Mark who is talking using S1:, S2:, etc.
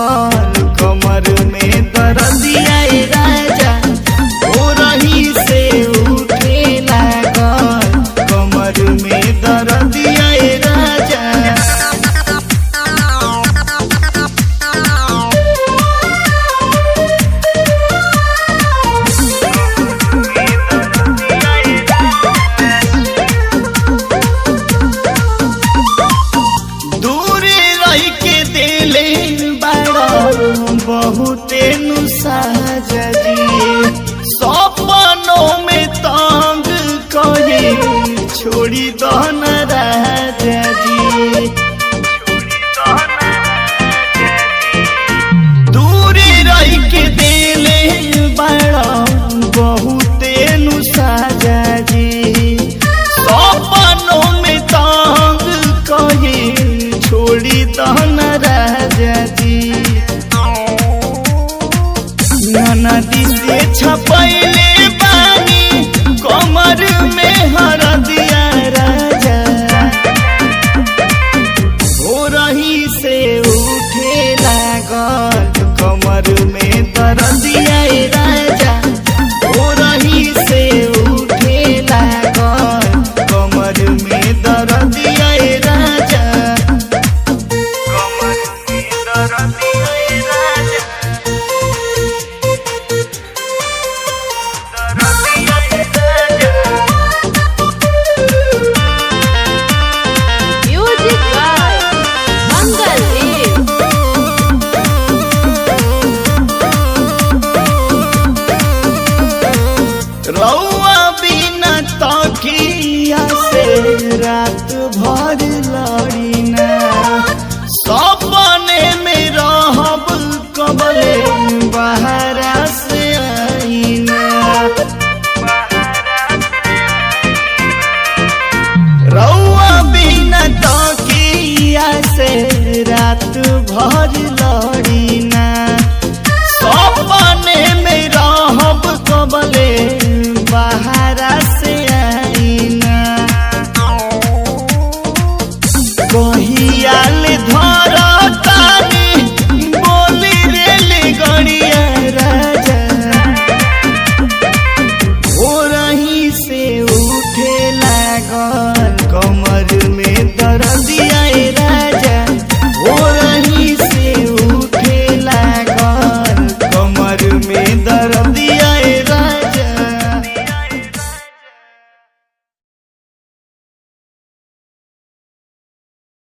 S1: लागल कमर में दर्दिया राजा हो रही से उठे लागल कमर में दर्दिया राजा। बहुते नुसाजी सपनों में तंग कही छोड़ी दहन राजा जी। दूरी रही के दिले बड़ा बहुते नुसाजी सपनों में तंग कही छोड़ी दहन राजा जी। नदी से छपैले पानी कमर में हरदिया राजा हो रही से उठे लागल कमर में दर्दिया राजा हो रही से उठे लागल कमर में दर्दिया राजा कमर में दर्दिया।